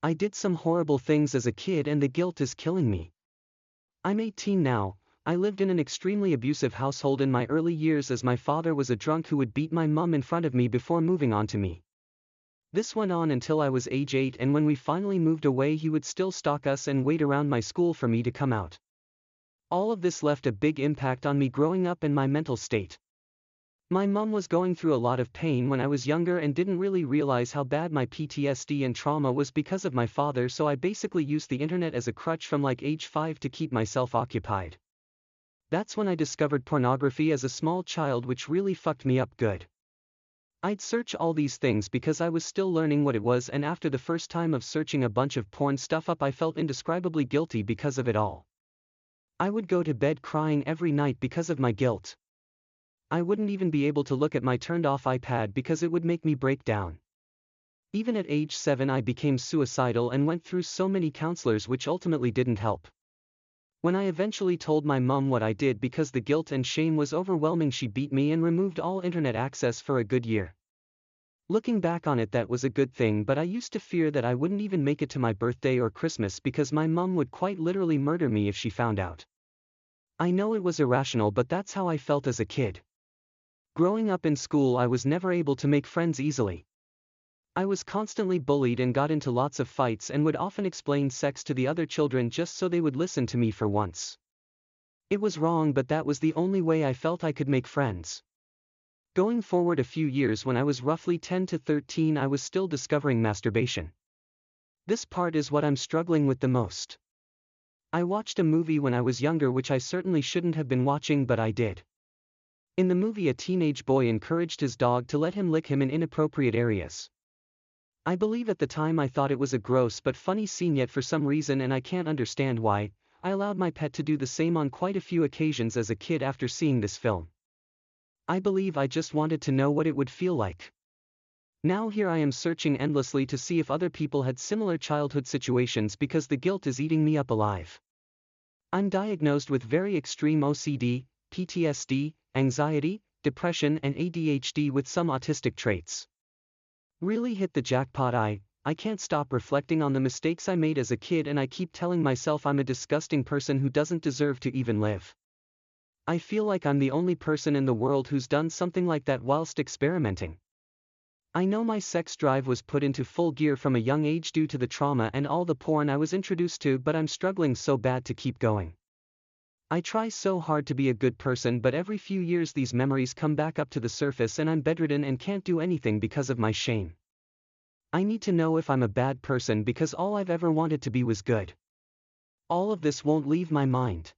I did some horrible things as a kid and the guilt is killing me. I'm 18 now. I lived in an extremely abusive household in my early years as my father was a drunk who would beat my mum in front of me before moving on to me. This went on until I was age 8, and when we finally moved away he would still stalk us and wait around my school for me to come out. All of this left a big impact on me growing up and my mental state. My mum was going through a lot of pain when I was younger and didn't really realize how bad my PTSD and trauma was because of my father, so I basically used the internet as a crutch from like age 5 to keep myself occupied. That's when I discovered pornography as a small child, which really fucked me up good. I'd search all these things because I was still learning what it was, and after the first time of searching a bunch of porn stuff up I felt indescribably guilty because of it all. I would go to bed crying every night because of my guilt. I wouldn't even be able to look at my turned-off iPad because it would make me break down. Even at age 7 I became suicidal and went through so many counselors which ultimately didn't help. When I eventually told my mum what I did because the guilt and shame was overwhelming, she beat me and removed all internet access for a good year. Looking back on it, that was a good thing, but I used to fear that I wouldn't even make it to my birthday or Christmas because my mum would quite literally murder me if she found out. I know it was irrational, but that's how I felt as a kid. Growing up in school I was never able to make friends easily. I was constantly bullied and got into lots of fights and would often explain sex to the other children just so they would listen to me for once. It was wrong, but that was the only way I felt I could make friends. Going forward a few years, when I was roughly 10 to 13, I was still discovering masturbation. This part is what I'm struggling with the most. I watched a movie when I was younger which I certainly shouldn't have been watching, but I did. In the movie, a teenage boy encouraged his dog to let him lick him in inappropriate areas. I believe at the time I thought it was a gross but funny scene, yet for some reason, and I can't understand why, I allowed my pet to do the same on quite a few occasions as a kid after seeing this film. I believe I just wanted to know what it would feel like. Now here I am searching endlessly to see if other people had similar childhood situations because the guilt is eating me up alive. I'm diagnosed with very extreme OCD, PTSD, anxiety, depression and ADHD with some autistic traits. Really hit the jackpot. I can't stop reflecting on the mistakes I made as a kid, and I keep telling myself I'm a disgusting person who doesn't deserve to even live. I feel like I'm the only person in the world who's done something like that whilst experimenting. I know my sex drive was put into full gear from a young age due to the trauma and all the porn I was introduced to, but I'm struggling so bad to keep going. I try so hard to be a good person, but every few years these memories come back up to the surface and I'm bedridden and can't do anything because of my shame. I need to know if I'm a bad person because all I've ever wanted to be was good. All of this won't leave my mind.